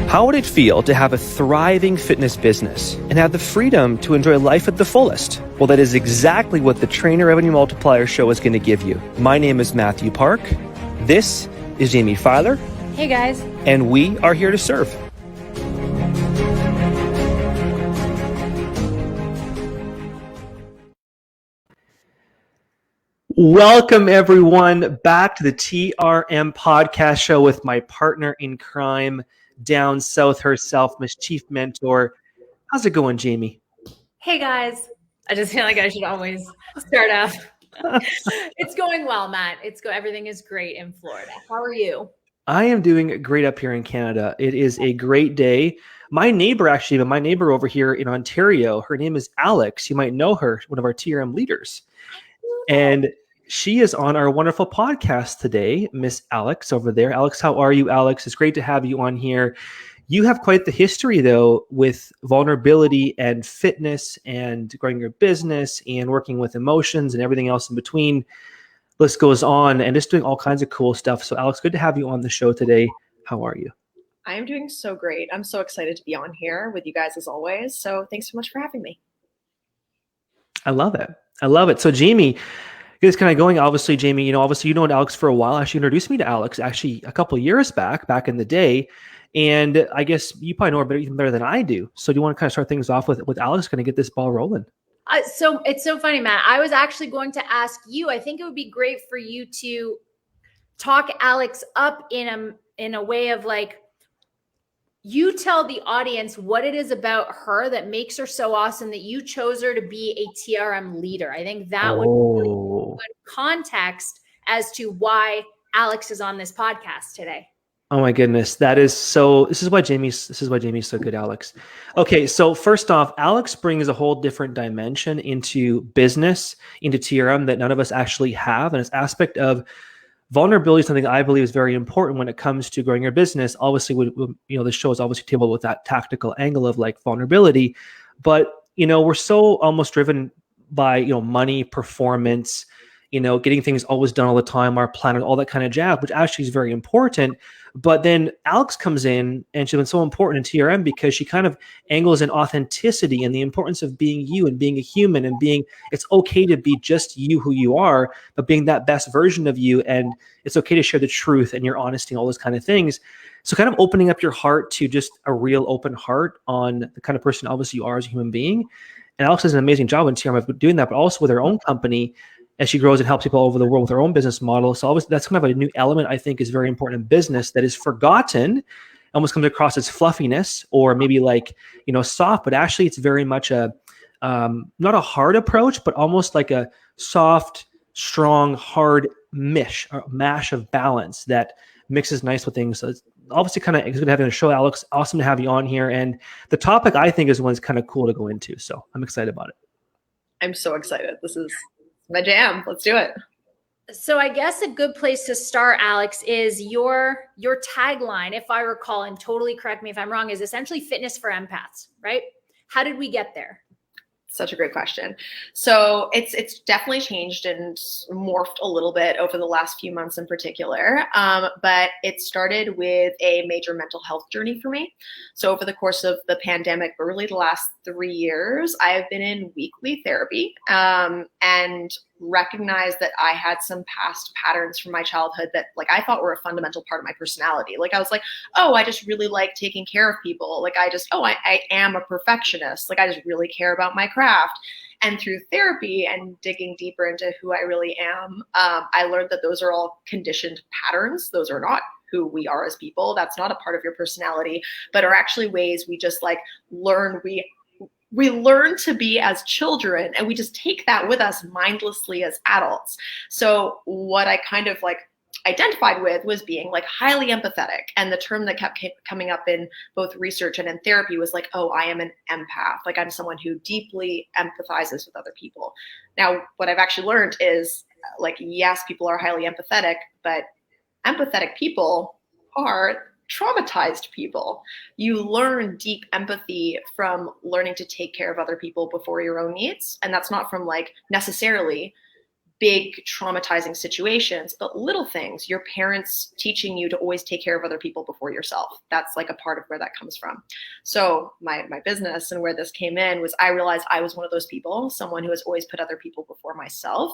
How would it feel to have a thriving fitness business and have the freedom to enjoy life at the fullest? Well, that is exactly what the Trainer Revenue Multiplier Show is going to give you. My name is Mathew Park. This is Jaime Filer. Hey guys. And we are here to serve. Welcome everyone back to the TRM podcast show with my partner in crime down south herself, Miss Chief Mentor. How's it going, Jaime? Hey guys. I just feel like I should always start off. It's going well, Matt. Everything is great in Florida. How are you? I am doing great up here in Canada. It is a great day. My neighbor over here in Ontario, her name is Alex. You might know her, one of our TRM leaders. And she is on our wonderful podcast today, Miss Alex over there. Alex, how are you, Alex? It's great to have you on here. You have quite the history, though, with vulnerability and fitness and growing your business and working with emotions and everything else in between. List goes on and just doing all kinds of cool stuff. So, Alex, good to have you on the show today. How are you? I am doing so great. I'm so excited to be on here with you guys as always. So thanks so much for having me. I love it. So, Jaime, it's kind of going, obviously, Jaime, you know Alex for a while. Actually introduced me to Alex actually a couple of years back in the day. And I guess you probably know her even better than I do. So do you want to kind of start things off with Alex, kind of get this ball rolling? So it's so funny, Matt. I was actually going to ask you, I think it would be great for you to talk Alex up in a way of like, you tell the audience what it is about her that makes her so awesome that you chose her to be a TRM leader. I think that would be really good context as to why Alex is on this podcast today. Oh my goodness. This is why Jaime's so good, Alex. Okay. So first off, Alex brings a whole different dimension into business, into TRM that none of us actually have. And it's aspect of vulnerability is something I believe is very important when it comes to growing your business. Obviously, this show is obviously tabled with that tactical angle of like vulnerability, but we're so almost driven by money, performance, getting things always done all the time, our planet, all that kind of jazz, which actually is very important. But then Alex comes in and she's been so important in TRM because she kind of angles in authenticity and the importance of being you and being a human and it's okay to be just you who you are, but being that best version of you. And it's okay to share the truth and your honesty and all those kind of things. So kind of opening up your heart to just a real open heart on the kind of person obviously you are as a human being. And Alex does an amazing job in TRM of doing that, but also with her own company as she grows and helps people all over the world with her own business model. So obviously that's kind of a new element I think is very important in business that is forgotten, almost comes across as fluffiness or maybe like, soft, but actually it's very much a, not a hard approach, but almost like a soft, strong, hard mash of balance that mixes nice with things. So it's obviously kind of good to have you on the show, Alex. Awesome to have you on here. And the topic I think is one that's kind of cool to go into. So I'm excited about it. I'm so excited. This is my jam. Let's do it. So I guess a good place to start, Alex, is your tagline, if I recall, and totally correct me if I'm wrong, is essentially fitness for empaths, right? How did we get there? Such a great question. So it's definitely changed and morphed a little bit over the last few months in particular. But it started with a major mental health journey for me. So over the course of the pandemic, but really the last 3 years, I have been in weekly therapy and recognized that I had some past patterns from my childhood that like I thought were a fundamental part of my personality. Like I was like, oh, I just really like taking care of people. Like I am a perfectionist. Like I just really care about my craft. And through therapy and digging deeper into who I really am, I learned that those are all conditioned patterns. Those are not who we are as people. That's not a part of your personality, but are actually ways we just like learn. We learn to be as children and we just take that with us mindlessly as adults. So what I kind of like identified with was being like highly empathetic. And the term that kept coming up in both research and in therapy was like, oh, I am an empath. Like I'm someone who deeply empathizes with other people. Now, what I've actually learned is like, yes, people are highly empathetic, but empathetic people are traumatized people. You learn deep empathy from learning to take care of other people before your own needs. And that's not from like necessarily big traumatizing situations, but little things, your parents teaching you to always take care of other people before yourself. That's like a part of where that comes from. So my business and where this came in was I realized I was one of those people, someone who has always put other people before myself.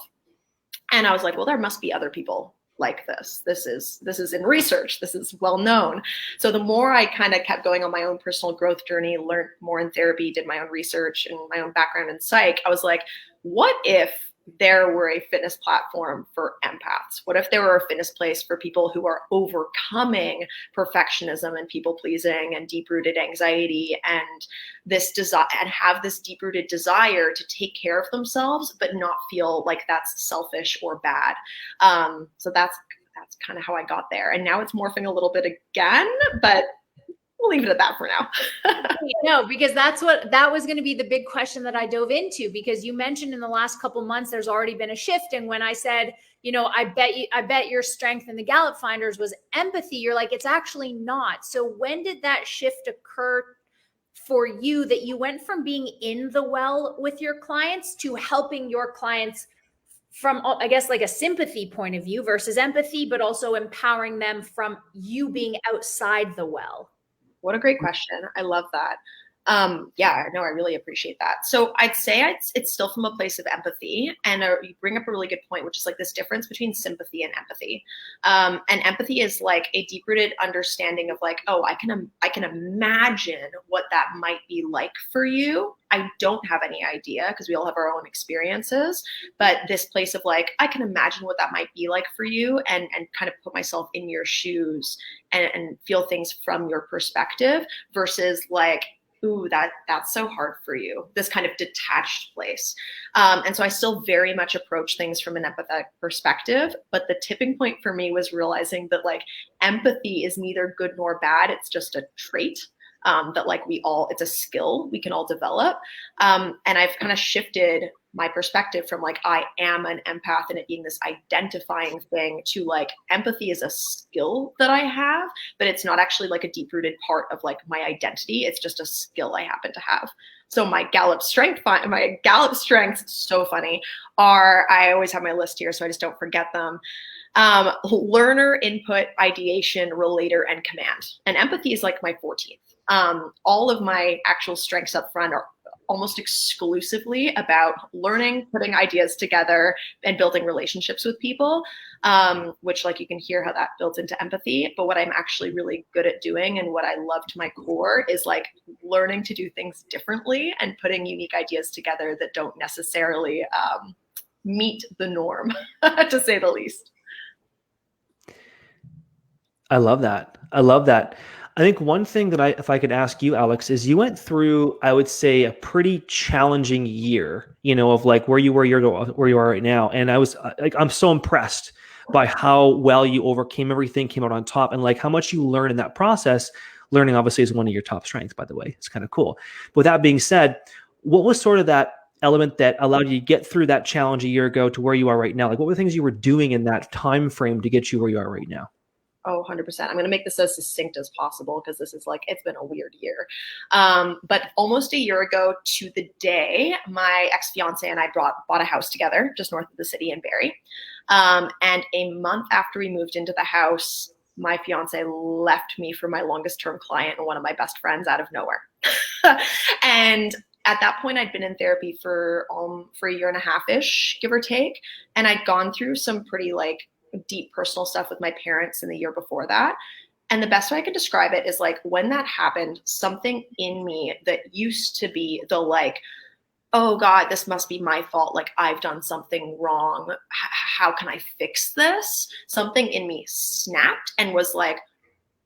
And I was like, well, there must be other people like this. This is in research. This is well known. So the more I kind of kept going on my own personal growth journey, learned more in therapy, did my own research and my own background in psych, I was like, what if there were a fitness platform for empaths? What if there were a fitness place for people who are overcoming perfectionism and people pleasing and deep-rooted anxiety and this desire, and have this deep-rooted desire to take care of themselves, but not feel like that's selfish or bad. So that's kind of how I got there. And now it's morphing a little bit again, but we'll leave it at that for now. No, because that was going to be the big question that I dove into, because you mentioned in the last couple months, there's already been a shift. And when I said, I bet your strength in the Gallup finders was empathy, you're like, it's actually not. So when did that shift occur for you, that you went from being in the well with your clients to helping your clients from, I guess, like a sympathy point of view versus empathy, but also empowering them from you being outside the well? What a great question. I love that. Yeah, no, I really appreciate that. So I'd say it's still from a place of empathy. And you bring up a really good point, which is like this difference between sympathy and empathy. And empathy is like a deep-rooted understanding of like, oh, I can imagine what that might be like for you. I don't have any idea because we all have our own experiences, but this place of like, I can imagine what that might be like for you and kind of put myself in your shoes and feel things from your perspective versus like, ooh, that's so hard for you, this kind of detached place. And so I still very much approach things from an empathetic perspective, but the tipping point for me was realizing that like empathy is neither good nor bad. It's just a trait. That like it's a skill we can all develop. And I've kind of shifted my perspective from like, I am an empath and it being this identifying thing to like, empathy is a skill that I have, but it's not actually like a deep rooted part of like my identity. It's just a skill I happen to have. So my Gallup strengths, so funny, I always have my list here, so I just don't forget them. Learner, input, ideation, relator, and command. And empathy is like my 14th. All of my actual strengths up front are almost exclusively about learning, putting ideas together, and building relationships with people, which like you can hear how that builds into empathy. But what I'm actually really good at doing and what I love to my core is like learning to do things differently and putting unique ideas together that don't necessarily meet the norm, to say the least. I love that. I think one thing that if I could ask you, Alex, is you went through, I would say, a pretty challenging year, of like where you were, where you are right now. And I was like, I'm so impressed by how well you overcame everything, came out on top, and like how much you learned in that process. Learning obviously is one of your top strengths, by the way. It's kind of cool. But with that being said, what was sort of that element that allowed you to get through that challenge a year ago to where you are right now? Like what were the things you were doing in that time frame to get you where you are right now? Oh, 100%. I'm going to make this as succinct as possible because this is like, it's been a weird year. But almost a year ago to the day, my ex-fiance and I bought a house together just north of the city in Barrie. And a month after we moved into the house, my fiance left me for my longest term client and one of my best friends out of nowhere. And at that point, I'd been in therapy for a year and a half-ish, give or take. And I'd gone through some pretty like deep personal stuff with my parents in the year before that. And the best way I can describe it is like when that happened, something in me that used to be the like, oh God, this must be my fault. Like I've done something wrong. How can I fix this? Something in me snapped and was like,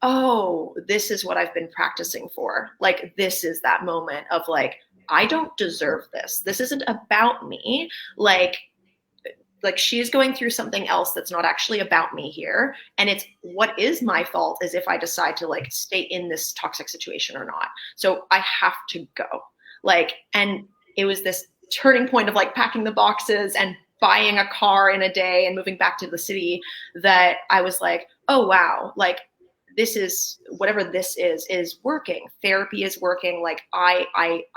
oh, this is what I've been practicing for. Like, this is that moment of like, I don't deserve this. This isn't about me. Like she's going through something else that's not actually about me here. And it's what is my fault is if I decide to like stay in this toxic situation or not. So I have to go. And it was this turning point of like packing the boxes and buying a car in a day and moving back to the city that I was like, oh wow, like this is whatever this is working. Therapy is working. Like I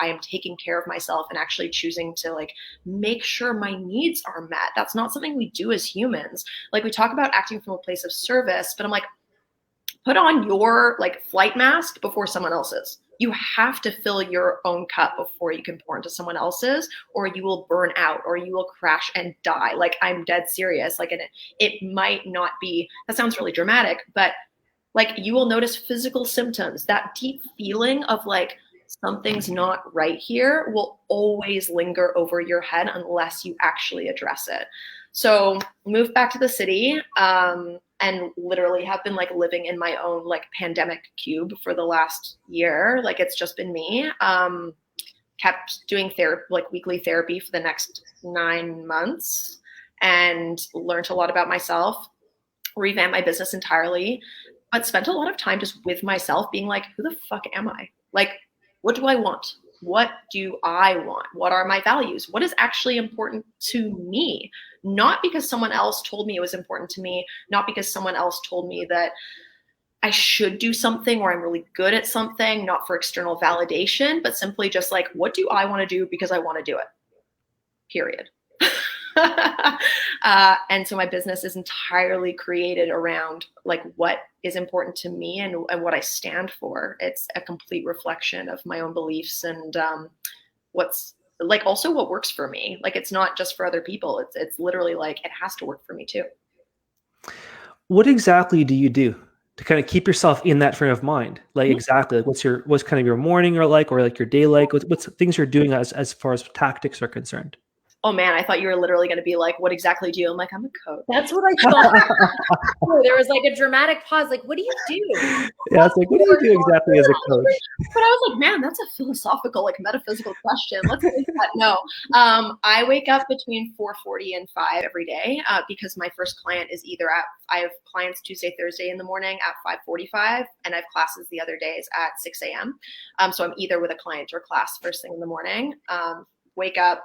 am taking care of myself and actually choosing to like make sure my needs are met. That's not something we do as humans. Like we talk about acting from a place of service, but I'm like, put on your like flight mask before someone else's. You have to fill your own cup before you can pour into someone else's, or you will burn out, or you will crash and die. Like I'm dead serious. Like, and it might not be, that sounds really dramatic, but like you will notice physical symptoms. That deep feeling of like something's not right here will always linger over your head unless you actually address it. So moved back to the city, and literally have been like living in my own like pandemic cube for the last year. Like it's just been me. Kept doing therapy, like weekly therapy for the next 9 months, and learned a lot about myself, revamped my business entirely, but spent a lot of time just with myself being like, who the fuck am I? Like, what do I want? What do I want? What are my values? What is actually important to me? Not because someone else told me it was important to me, not because someone else told me that I should do something or I'm really good at something, not for external validation, but simply just like, what do I want to do because I want to do it? Period. And so my business is entirely created around like what is important to me and what I stand for. It's a complete reflection of my own beliefs and what's like also what works for me. Like it's not just for other people. It's literally like it has to work for me too. What exactly do you do to kind of keep yourself in that frame of mind? Like exactly, like what's kind of your morning or like your day like? What's things you're doing as far as tactics are concerned? Oh man, I thought you were literally going to be like, what exactly do you? I'm like, I'm a coach. That's what I thought. There was like a dramatic pause. Like, what do you do? Yeah, it's like, what do you do exactly as a coach? But I was like, man, that's a philosophical, like metaphysical question. Let's take that. No, I wake up between 4:40 and 5 every day because my first client is I have clients Tuesday, Thursday in the morning at 5:45, and I have classes the other days at 6 a.m. So I'm either with a client or class first thing in the morning. Wake up.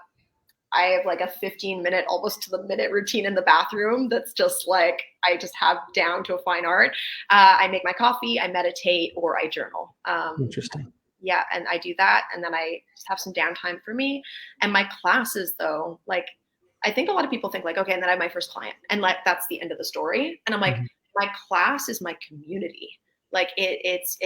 I have like a 15-minute, almost to the minute routine in the bathroom that's just like, I just have down to a fine art. I make my coffee, I meditate, or I journal. Interesting. Yeah, and I do that. And then I just have some downtime for me. And my classes though, like, I think a lot of people think like, okay, and then I have my first client and like, that's the end of the story. And I'm like, my class is my community. Like it's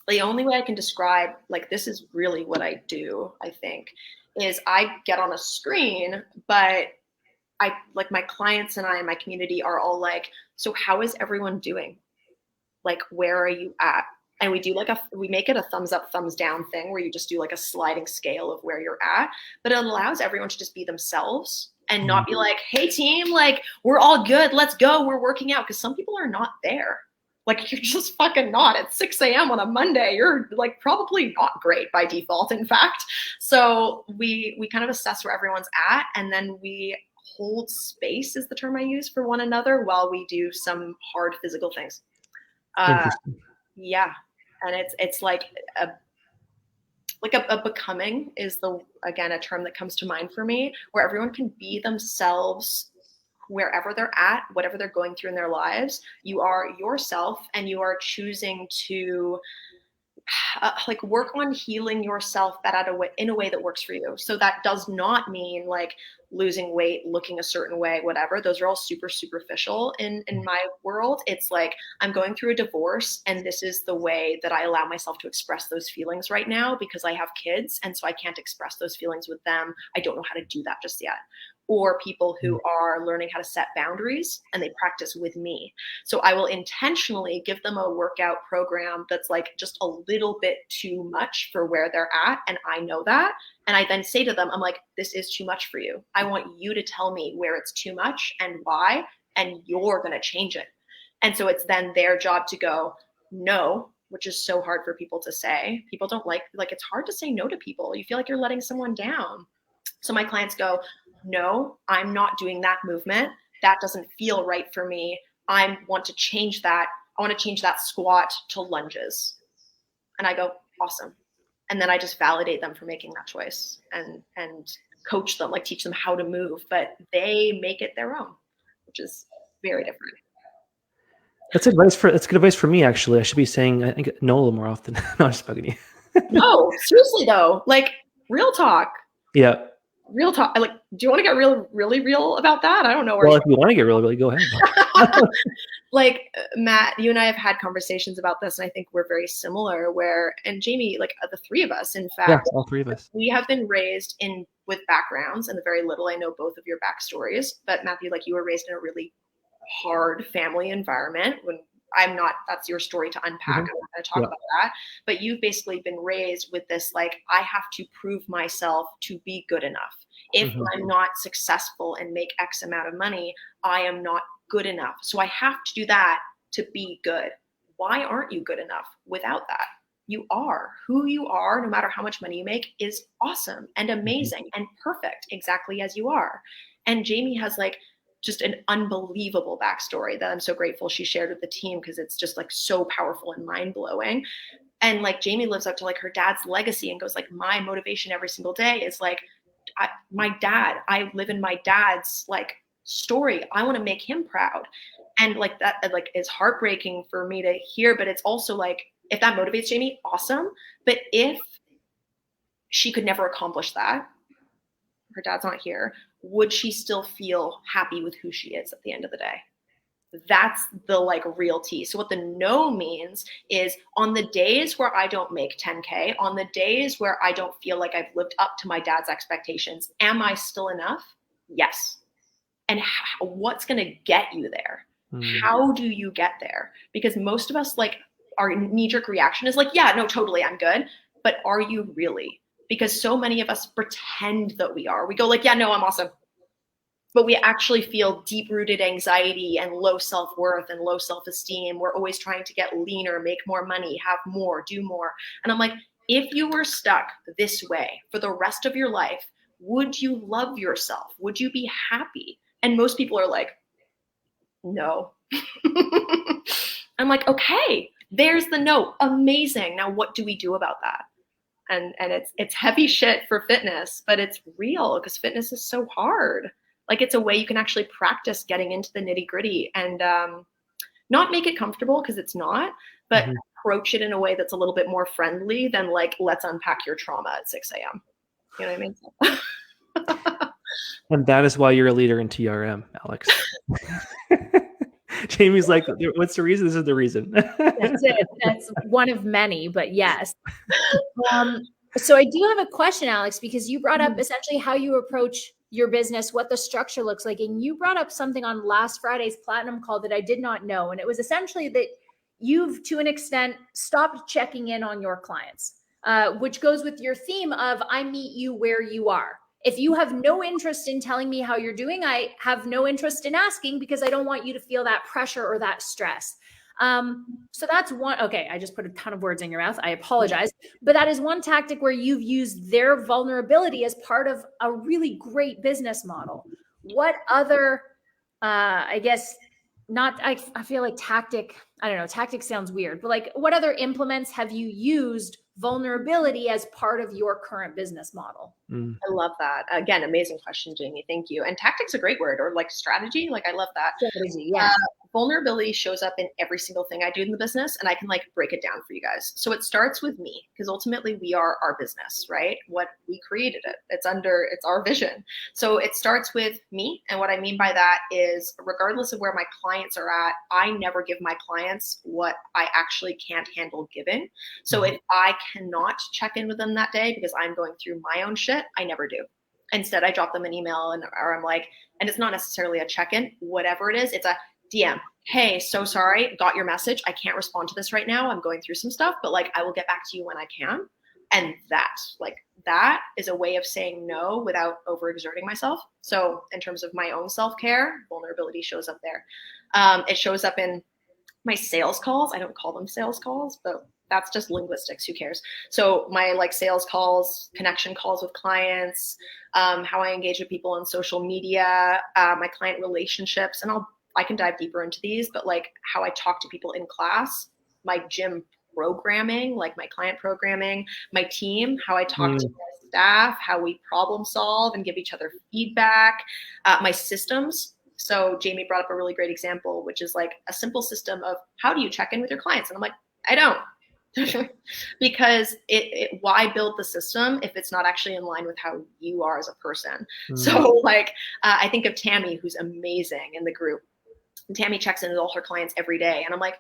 the only way I can describe, like, this is really what I do, I think, is I get on a screen, but I like my clients and I and my community are all like, so how is everyone doing? Like, where are you at? And we do like we make it a thumbs up, thumbs down thing where you just do like a sliding scale of where you're at, but it allows everyone to just be themselves and not be like, hey team, like we're all good. Let's go. We're working out. Cause some people are not there. Like you're just fucking not at 6 a.m. on a Monday. You're like probably not great by default, in fact. So we kind of assess where everyone's at, and then we hold space is the term I use for one another while we do some hard physical things. Yeah. And it's like a becoming is again, a term that comes to mind for me, where everyone can be themselves wherever they're at, whatever they're going through in their lives. You are yourself, and you are choosing to like work on healing yourself in a way that works for you. So that does not mean like losing weight, looking a certain way, whatever. Those are all super superficial in my world. It's like, I'm going through a divorce, and this is the way that I allow myself to express those feelings right now because I have kids. And so I can't express those feelings with them. I don't know how to do that just yet. Or people who are learning how to set boundaries, and they practice with me. So I will intentionally give them a workout program that's like just a little bit too much for where they're at. And I know that. And I then say to them, I'm like, this is too much for you. I want you to tell me where it's too much and why, and you're going to change it. And so it's then their job to go, no, which is so hard for people to say. People don't like it's hard to say no to people. You feel like you're letting someone down. So my clients go, no, I'm not doing that movement. That doesn't feel right for me. I want to change that. I want to change that squat to lunges. And I go, awesome. And then I just validate them for making that choice and coach them, like teach them how to move, but they make it their own, which is very different. That's good advice for me, actually. I should be saying, I think, no a little more often. No, I'm just bugging you. No, seriously though, like real talk. Yeah. Real talk. Like, do you want to get really real about that? I don't know where. Well, if you want to get really, go ahead. Like Matt, you and I have had conversations about this, and I think we're very similar. And Jamie, like the three of us, in fact, Yeah, all three of us. we have been raised with backgrounds, and the very little I know both of your backstories. But Matthew, like you were raised in a really hard family environment. That's your story to unpack. I'm not going to talk about that. But you've basically been raised with this, like, I have to prove myself to be good enough. If I'm not successful and make X amount of money, I am not good enough. So I have to do that to be good. Why aren't you good enough without that? You are. Who you are, no matter how much money you make, is awesome and amazing and perfect exactly as you are. And Jamie has like just an unbelievable backstory that I'm so grateful she shared with the team, because it's just like so powerful and mind-blowing. And like Jamie lives up to like her dad's legacy and goes like, my motivation every single day is like, I live in my dad's like story. I want to make him proud. And like that like is heartbreaking for me to hear, but it's also like, if that motivates Jamie, awesome. But if she could never accomplish that, her dad's not here, would she still feel happy with who she is at the end of the day? That's the like real tea. So what the no means is, on the days where I don't make 10K, on the days where I don't feel like I've lived up to my dad's expectations, am I still enough? Yes. And what's going to get you there? How do you get there? Because most of us, like, our knee-jerk reaction is like, yeah, no, totally, I'm good. But are you really? Because so many of us pretend that we are. We go like, yeah, no, I'm awesome. But we actually feel deep-rooted anxiety and low self-worth and low self-esteem. We're always trying to get leaner, make more money, have more, do more. And I'm like, if you were stuck this way for the rest of your life, would you love yourself? Would you be happy? And most people are like, no. I'm like, okay, there's the no. Amazing. Now what do we do about that? And it's heavy shit for fitness, but it's real, because fitness is so hard. Like, it's a way you can actually practice getting into the nitty gritty and not make it comfortable, because it's not, but approach it in a way that's a little bit more friendly than like, let's unpack your trauma at 6 a.m. You know what I mean? And that is why you're a leader in TRM, Alex. Jamie's like, what's the reason? This is the reason. That's it. That's one of many, but yes. So I do have a question, Alex, because you brought up essentially how you approach your business, what the structure looks like. And you brought up something on last Friday's Platinum call that I did not know. And it was essentially that you've, to an extent, stopped checking in on your clients, which goes with your theme of, I meet you where you are. If you have no interest in telling me how you're doing, I have no interest in asking, because I don't want you to feel that pressure or that stress. So that's one. Okay, I just put a ton of words in your mouth. I apologize. But that is one tactic where you've used their vulnerability as part of a really great business model. What other, I guess, I feel like tactic, I don't know, tactic sounds weird, but like, what other implements have you used vulnerability as part of your current business model? I love that. Again, amazing question, Jamie. Thank you. And tactic's a great word, or like strategy. Like, I love that. Strategy, yeah. Vulnerability shows up in every single thing I do in the business, and I can like break it down for you guys. So it starts with me, because ultimately we are our business, right? What we created it. It's our vision. So it starts with me. And what I mean by that is, regardless of where my clients are at, I never give my clients what I actually can't handle giving. So if I cannot check in with them that day because I'm going through my own shit, I never do. Instead, I drop them an email, or I'm like, and it's not necessarily a check-in, whatever it is, it's a DM. Hey, so sorry, got your message. I can't respond to this right now. I'm going through some stuff, but like, I will get back to you when I can. And that is a way of saying no without overexerting myself. So in terms of my own self-care, vulnerability shows up there. It shows up in my sales calls. I don't call them sales calls, but that's just linguistics. Who cares? So my like sales calls, connection calls with clients, how I engage with people on social media, my client relationships, and I can dive deeper into these, but like how I talk to people in class, my gym programming, like my client programming, my team, how I talk to my staff, how we problem solve and give each other feedback, my systems. So Jamie brought up a really great example, which is like a simple system of how do you check in with your clients? And I'm like, I don't. Because why build the system if it's not actually in line with how you are as a person? So like, I think of Tammy, who's amazing in the group. And Tammy checks in with all her clients every day. And I'm like,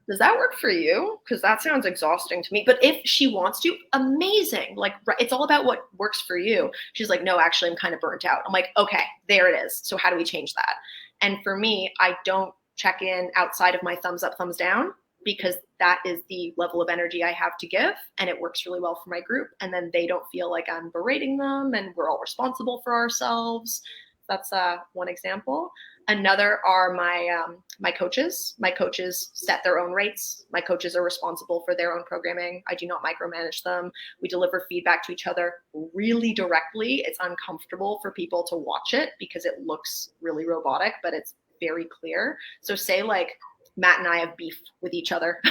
does that work for you? Because that sounds exhausting to me. But if she wants to, amazing. Like, it's all about what works for you. She's like, no, actually, I'm kind of burnt out. I'm like, okay, there it is. So how do we change that? And for me, I don't check in outside of my thumbs up, thumbs down, because that is the level of energy I have to give, and it works really well for my group. And then they don't feel like I'm berating them, and we're all responsible for ourselves. That's one example. Another are my coaches. My coaches set their own rates. My coaches are responsible for their own programming. I do not micromanage them. We deliver feedback to each other really directly. It's uncomfortable for people to watch it because it looks really robotic, but it's very clear. So say like Matt and I have beef with each other.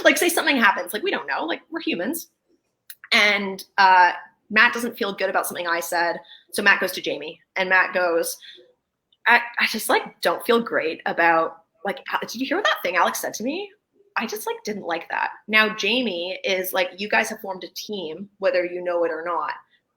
Like say something happens, like we don't know, like we're humans. And Matt doesn't feel good about something I said. So Matt goes to Jamie and Matt goes, I just like don't feel great about like, did you hear what that thing Alex said to me? I just like didn't like that. Now Jamie is like, you guys have formed a team, whether you know it or not,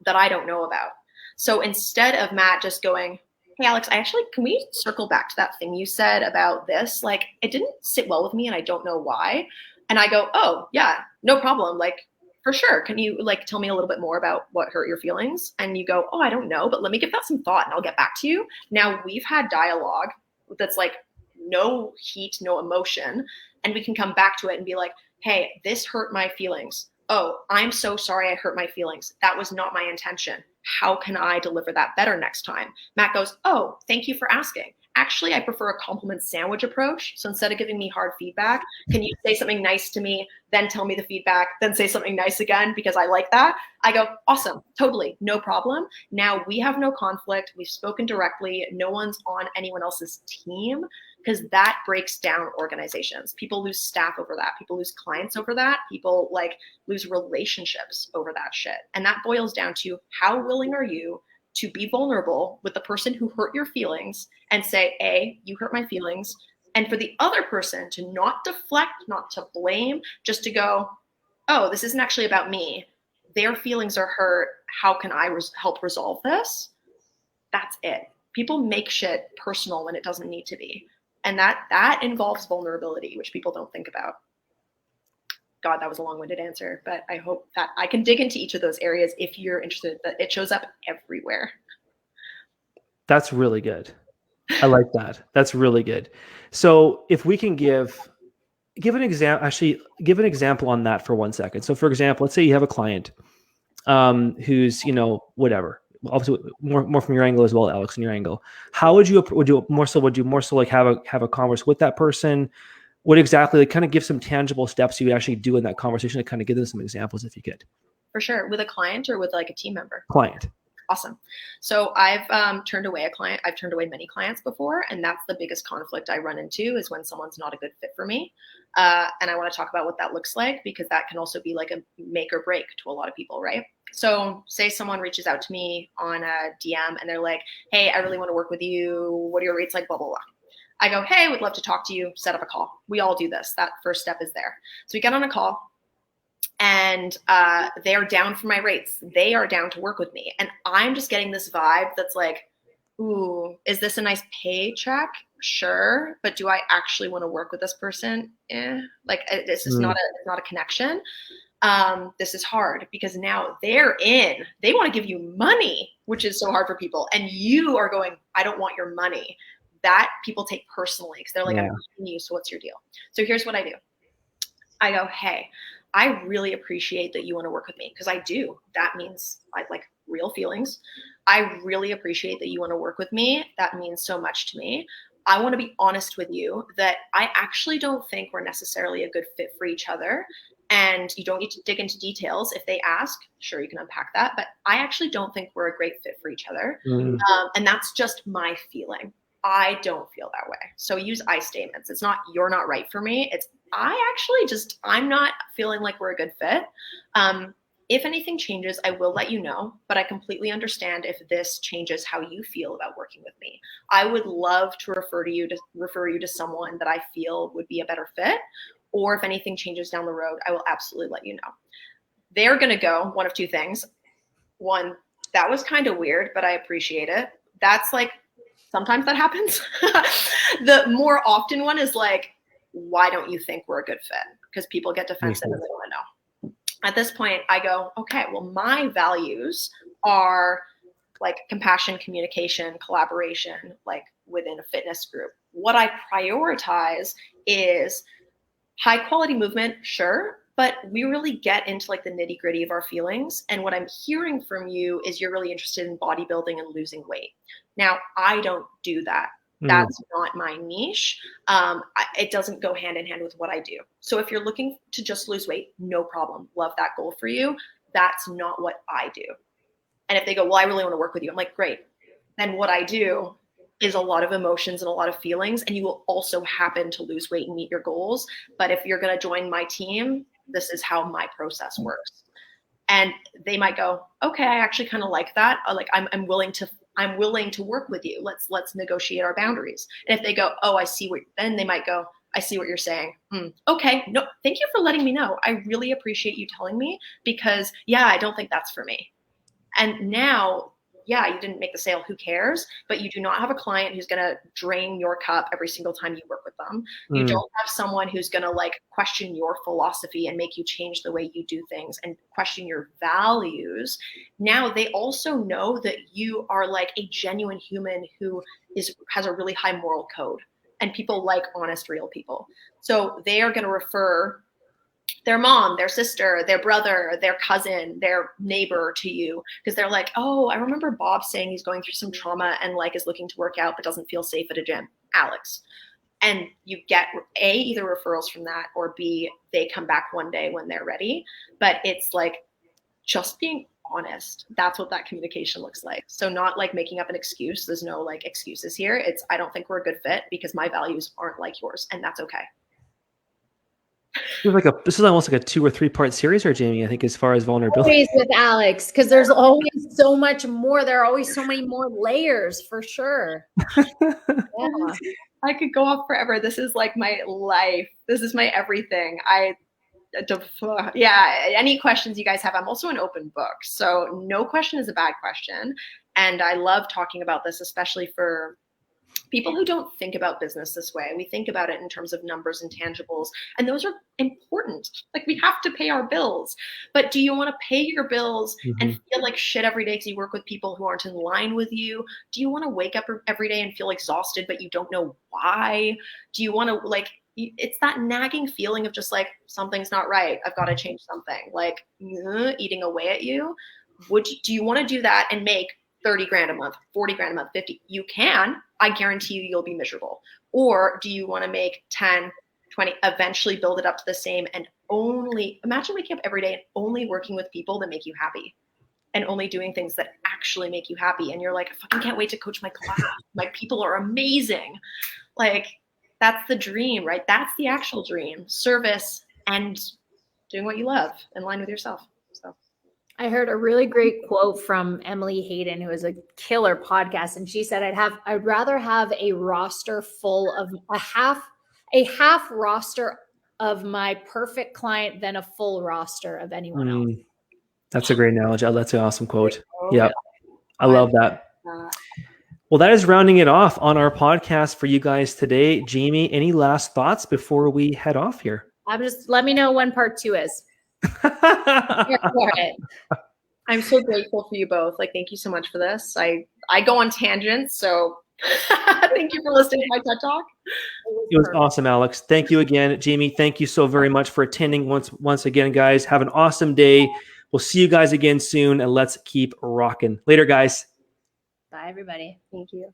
that I don't know about. So instead of Matt just going, hey Alex, can we circle back to that thing you said about this? Like it didn't sit well with me and I don't know why. And I go, oh yeah, no problem. Like for sure. Can you like tell me a little bit more about what hurt your feelings? And you go, oh, I don't know, but let me give that some thought and I'll get back to you. Now we've had dialogue that's like no heat, no emotion. And we can come back to it and be like, hey, this hurt my feelings. Oh, I'm so sorry I hurt my feelings. That was not my intention. How can I deliver that better next time? Matt goes, oh, thank you for asking. Actually, I prefer a compliment sandwich approach. So instead of giving me hard feedback, can you say something nice to me, then tell me the feedback, then say something nice again because I like that? I go, awesome, totally, no problem. Now we have no conflict. We've spoken directly. No one's on anyone else's team because that breaks down organizations. People lose staff over that. People lose clients over that. People like lose relationships over that shit. And that boils down to how willing are you to be vulnerable with the person who hurt your feelings and say, A, you hurt my feelings. And for the other person to not deflect, not to blame, just to go, oh, this isn't actually about me. Their feelings are hurt. How can I help resolve this? That's it. People make shit personal when it doesn't need to be. And that involves vulnerability, which people don't think about. God, that was a long-winded answer, but I hope that I can dig into each of those areas if you're interested. That it shows up everywhere. That's really good. I like that. That's really good. So if we can give an example on that for 1 second. So for example, let's say you have a client who's, whatever, obviously more from your angle as well, Alex, in your angle. How would you more so like have a converse with that person? What exactly, like kind of give some tangible steps you would actually do in that conversation to kind of give them some examples if you could. For sure. With a client or with like a team member? Client. Awesome. So I've turned away a client. I've turned away many clients before. And that's the biggest conflict I run into is when someone's not a good fit for me. And I want to talk about what that looks like because that can also be like a make or break to a lot of people, right? So say someone reaches out to me on a DM and they're like, hey, I really want to work with you. What are your rates like? Blah, blah, blah. I go, hey, would love to talk to you, set up a call. We all do this. That first step is there. So we get on a call and they are down for my rates. They are down to work with me. And I'm just getting this vibe that's like, ooh, is this a nice paycheck? Sure. But do I actually want to work with this person? Like this is not a connection. This is hard because now they want to give you money, which is so hard for people. And you are going, I don't want your money. That people take personally because they're like, I'm paying you, so what's your deal? So here's what I do. I go, hey, I really appreciate that you want to work with me because I do. That means I like real feelings. I really appreciate that you want to work with me. That means so much to me. I want to be honest with you that I actually don't think we're necessarily a good fit for each other. And you don't need to dig into details. If they ask, sure, you can unpack that. But I actually don't think we're a great fit for each other. And that's just my feeling. I don't feel that way. So use I statements. It's not, you're not right for me. It's, I'm not feeling like we're a good fit. If anything changes, I will let you know, but I completely understand if this changes how you feel about working with me. I would love to refer you to someone that I feel would be a better fit, or if anything changes down the road, I will absolutely let you know. They're going to go one of two things. One, that was kind of weird, but I appreciate it. That's like, sometimes that happens. The more often one is like, why don't you think we're a good fit? Because people get defensive and they want to know. At this point, I go, okay, well, my values are like compassion, communication, collaboration, like within a fitness group. What I prioritize is high quality movement, sure, but we really get into like the nitty gritty of our feelings. And what I'm hearing from you is you're really interested in bodybuilding and losing weight. Now, I don't do that. That's not my niche. It doesn't go hand in hand with what I do. So if you're looking to just lose weight, no problem. Love that goal for you. That's not what I do. And if they go, well, I really want to work with you, I'm like, great. Then what I do is a lot of emotions and a lot of feelings, and you will also happen to lose weight and meet your goals. But if you're going to join my team, this is how my process works. And they might go, okay, I actually kind of like that. Like I'm willing to work with you. Let's negotiate our boundaries. And if they go, oh, I see what, then they might go, I see what you're saying. Okay, no, thank you for letting me know. I really appreciate you telling me, because yeah, I don't think that's for me. And now, yeah, you didn't make the sale, who cares? But you do not have a client who's going to drain your cup every single time you work with them. You don't have someone who's going to like question your philosophy and make you change the way you do things and question your values. Now they also know that you are like a genuine human who has a really high moral code, and people like honest, real people. So they are going to refer their mom, their sister, their brother, their cousin, their neighbor to you, because they're like, oh, I remember Bob saying he's going through some trauma and like is looking to work out but doesn't feel safe at a gym. Alex. And you get A, either referrals from that, or B, they come back one day when they're ready. But it's like just being honest. That's what that communication looks like. So not like making up an excuse. There's no like excuses here. It's, I don't think we're a good fit because my values aren't like yours, and that's okay. This is almost like a 2 or 3 part series here, Jamie, I think, as far as vulnerability. Always with Alex, because there's always so much more. There are always so many more layers, for sure. Yeah. I could go off forever. This is like my life. This is my everything. Yeah, any questions you guys have, I'm also an open book. So no question is a bad question. And I love talking about this, especially for people who don't think about business this way. We think about it in terms of numbers and tangibles, and those are important. Like, we have to pay our bills, but do you want to pay your bills and feel like shit every day because you work with people who aren't in line with you? Do you want to wake up every day and feel exhausted, but you don't know why? Do you want to, like, it's that nagging feeling of just like, something's not right. I've got to change something, like eating away at you. Do you want to do that and make 30 grand a month, 40 grand a month, 50? You can. I guarantee you'll be miserable. Or do you want to make 10, 20, eventually build it up to the same, and only imagine waking up every day and only working with people that make you happy, and only doing things that actually make you happy. And you're like, I fucking can't wait to coach my class. My people are amazing. Like, that's the dream, right? That's the actual dream. Service and doing what you love in line with yourself. So I heard a really great quote from Emily Hayden, who is a killer podcast, and she said, I'd rather have a roster full of a half roster of my perfect client than a full roster of anyone else. That's a great analogy. That's an awesome quote. Yeah, I love that. Well, that is rounding it off on our podcast for you guys today. Jamie, any last thoughts before we head off here? Let me know when part 2 is. I'm so grateful for you both. Like, thank you so much for this. I go on tangents, so thank you for listening to my TED Talk. It was awesome, Alex. Thank you again. Jamie, thank you so very much for attending once again, guys. Have an awesome day. We'll see you guys again soon, and let's keep rocking. Later, guys. Bye, everybody. Thank you.